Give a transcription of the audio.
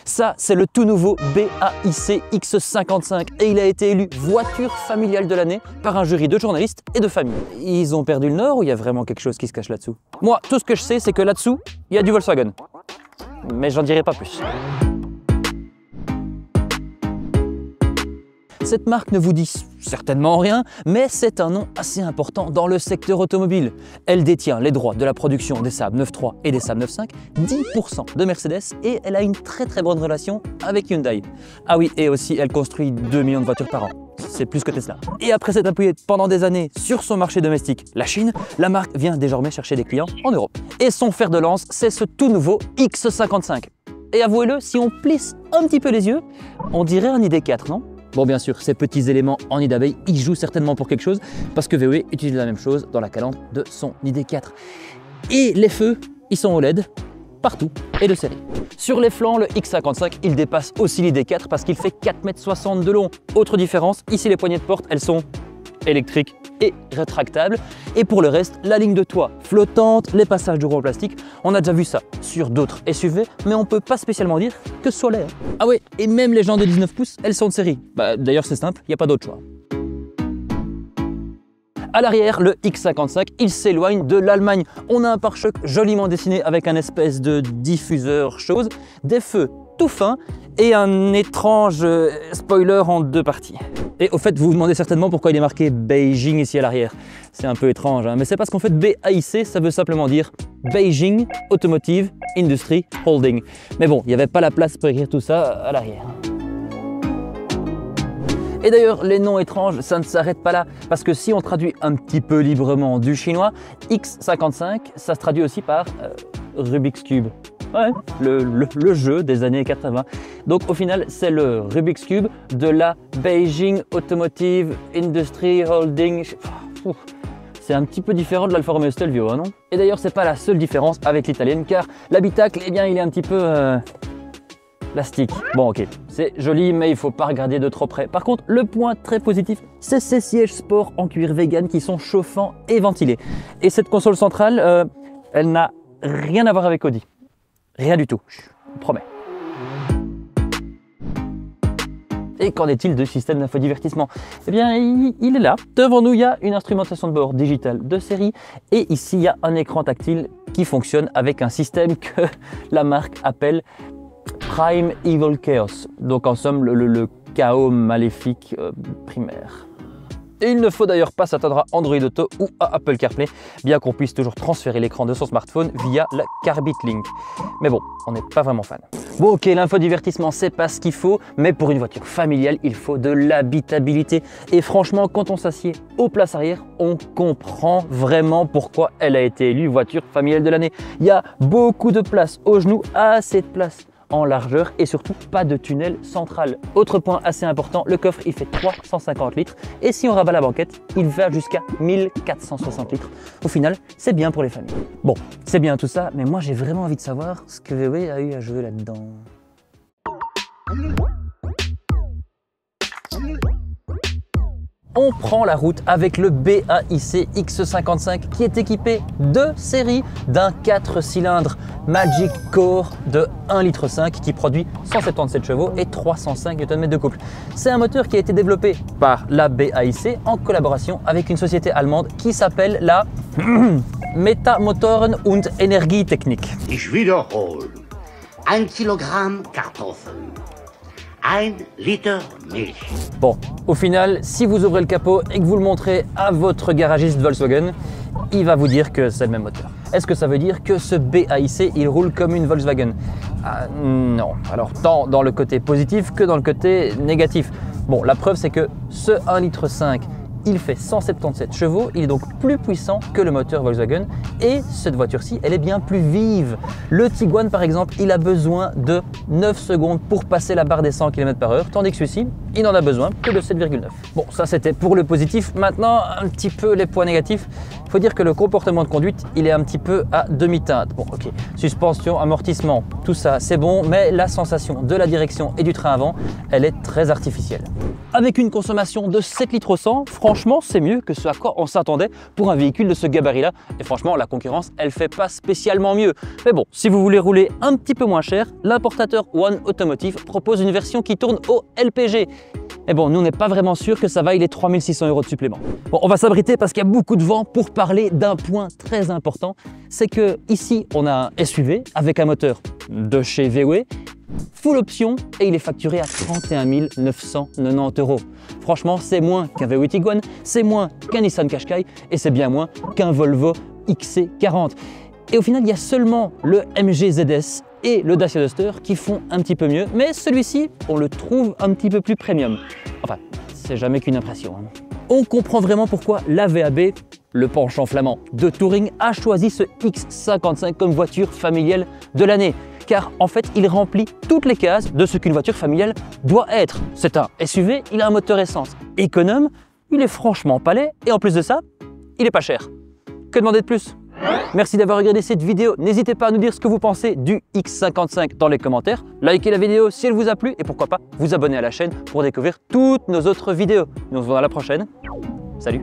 Ça, c'est le tout nouveau BAIC X55 et il a été élu voiture familiale de l'année par un jury de journalistes et de familles. Ils ont perdu le nord ou il y a vraiment quelque chose qui se cache là-dessous? Moi, tout ce que je sais, c'est que là-dessous, il y a du Volkswagen. Mais j'en dirai pas plus. Cette marque ne vous dit certainement rien, mais c'est un nom assez important dans le secteur automobile. Elle détient les droits de la production des Saab 9.3 et des Saab 9.5, 10% de Mercedes et elle a une très bonne relation avec Hyundai. Ah oui, et aussi elle construit 2 millions de voitures par an. C'est plus que Tesla. Et après s'être appuyée pendant des années sur son marché domestique, la Chine, la marque vient désormais chercher des clients en Europe. Et son fer de lance, c'est ce tout nouveau X55. Et avouez-le, si on plisse un petit peu les yeux, on dirait un ID4, non? Bon, bien sûr, ces petits éléments en nid d'abeille, ils jouent certainement pour quelque chose parce que VW utilise la même chose dans la calandre de son ID4. Et les feux, ils sont OLED partout et de série. Sur les flancs, le X55, il dépasse aussi l'ID4 parce qu'il fait 4,60 m de long. Autre différence, ici les poignées de porte, elles sont électriques et rétractables. Et pour le reste, la ligne de toit flottante, les passages de roues en plastique, on a déjà vu ça sur d'autres SUV, mais on peut pas spécialement dire que ce soit laid. Ah ouais, et même les jantes de 19 pouces, elles sont de série. Bah, d'ailleurs c'est simple, il n'y a pas d'autre choix. À l'arrière, le X55, il s'éloigne de l'Allemagne. On a un pare-choc joliment dessiné avec un espèce de diffuseur chose, des feux tout fins et un étrange spoiler en 2 parties. Et au fait, vous vous demandez certainement pourquoi il est marqué Beijing ici à l'arrière. C'est un peu étrange, hein, mais c'est parce qu'en fait BAIC, ça veut simplement dire Beijing Automotive Industry Holding. Mais bon, il n'y avait pas la place pour écrire tout ça à l'arrière. Et d'ailleurs, les noms étranges, ça ne s'arrête pas là, parce que si on traduit un petit peu librement du chinois, X55, ça se traduit aussi par Rubik's Cube. Ouais, le jeu des années 80. Donc au final, c'est le Rubik's Cube de la Beijing Automotive Industry Holding. C'est un petit peu différent de l'Alfa Romeo Stelvio, hein, non? Et d'ailleurs, c'est pas la seule différence avec l'italienne, car l'habitacle, eh bien, il est un petit peu plastique. Bon, ok, c'est joli, mais il faut pas regarder de trop près. Par contre, le point très positif, c'est ces sièges sport en cuir vegan qui sont chauffants et ventilés. Et cette console centrale, elle n'a rien à voir avec Audi. Rien du tout, je vous promets. Et qu'en est-il du système d'infodivertissement? Eh bien, il est là. Devant nous, il y a une instrumentation de bord digitale de série. Et ici, il y a un écran tactile qui fonctionne avec un système que la marque appelle Prime Evil Chaos. Donc en somme, le chaos maléfique primaire. Et il ne faut d'ailleurs pas s'attendre à Android Auto ou à Apple CarPlay, bien qu'on puisse toujours transférer l'écran de son smartphone via la Carbit Link. Mais bon, on n'est pas vraiment fan. Bon ok, l'infodivertissement c'est pas ce qu'il faut, mais pour une voiture familiale, il faut de l'habitabilité. Et franchement, quand on s'assied aux places arrière, on comprend vraiment pourquoi elle a été élue voiture familiale de l'année. Il y a beaucoup de place aux genoux, assez de place en largeur et surtout pas de tunnel central. Autre point assez important, le coffre il fait 350 litres et si on rabat la banquette, il va jusqu'à 1460 litres. Au final, c'est bien pour les familles. Bon, c'est bien tout ça, mais moi j'ai vraiment envie de savoir ce que VW a eu à jouer là-dedans. On prend la route avec le BAIC X55 qui est équipé de série d'un 4 cylindres Magic Core de 1,5 litre qui produit 177 chevaux et 305 Nm de couple. C'est un moteur qui a été développé par la BAIC en collaboration avec une société allemande qui s'appelle la Metamotoren und Energietechnik. Ich wiederhole, 1 Kilogramm Kartoffeln. 1 litre Milch. Bon, au final, si vous ouvrez le capot et que vous le montrez à votre garagiste Volkswagen, il va vous dire que c'est le même moteur. Est-ce que ça veut dire que ce BAIC, il roule comme une Volkswagen? Non. Alors, tant dans le côté positif que dans le côté négatif. Bon, la preuve, c'est que ce 1,5 litre, il fait 177 chevaux, il est donc plus puissant que le moteur Volkswagen et cette voiture-ci, elle est bien plus vive. Le Tiguan par exemple, il a besoin de 9 secondes pour passer la barre des 100 km/h, tandis que celui-ci, il n'en a besoin que de 7,9. Bon, ça c'était pour le positif. Maintenant, un petit peu les points négatifs. Il faut dire que le comportement de conduite, il est un petit peu à demi-teinte. Bon, ok, suspension, amortissement, tout ça c'est bon, mais la sensation de la direction et du train avant, elle est très artificielle. avec une consommation de 7 litres au 100, franchement c'est mieux que ce à quoi on s'attendait pour un véhicule de ce gabarit-là. Et franchement la concurrence elle fait pas spécialement mieux. Mais bon, si vous voulez rouler un petit peu moins cher, l'importateur One Automotive propose une version qui tourne au LPG. Et bon, nous on n'est pas vraiment sûr que ça vaille les 3600 € de supplément. Bon, on va s'abriter parce qu'il y a beaucoup de vent pour parler d'un point très important. C'est que ici on a un SUV avec un moteur de chez VW, full option, et il est facturé à 31 990 €. Franchement, c'est moins qu'un VW Tiguan, c'est moins qu'un Nissan Qashqai et c'est bien moins qu'un Volvo XC40. Et au final, il y a seulement le MG ZS et le Dacia Duster qui font un petit peu mieux, mais celui-ci, on le trouve un petit peu plus premium. Enfin, c'est jamais qu'une impression. On comprend vraiment pourquoi la VAB, le penchant flamand de Touring, a choisi ce X55 comme voiture familiale de l'année. Car en fait, il remplit toutes les cases de ce qu'une voiture familiale doit être. C'est un SUV, il a un moteur essence économe, il est franchement pas laid, et en plus de ça, il est pas cher. Que demander de plus? Merci d'avoir regardé cette vidéo. N'hésitez pas à nous dire ce que vous pensez du X55 dans les commentaires. Likez la vidéo si elle vous a plu et pourquoi pas vous abonner à la chaîne pour découvrir toutes nos autres vidéos. Nous on se voit à la prochaine. Salut!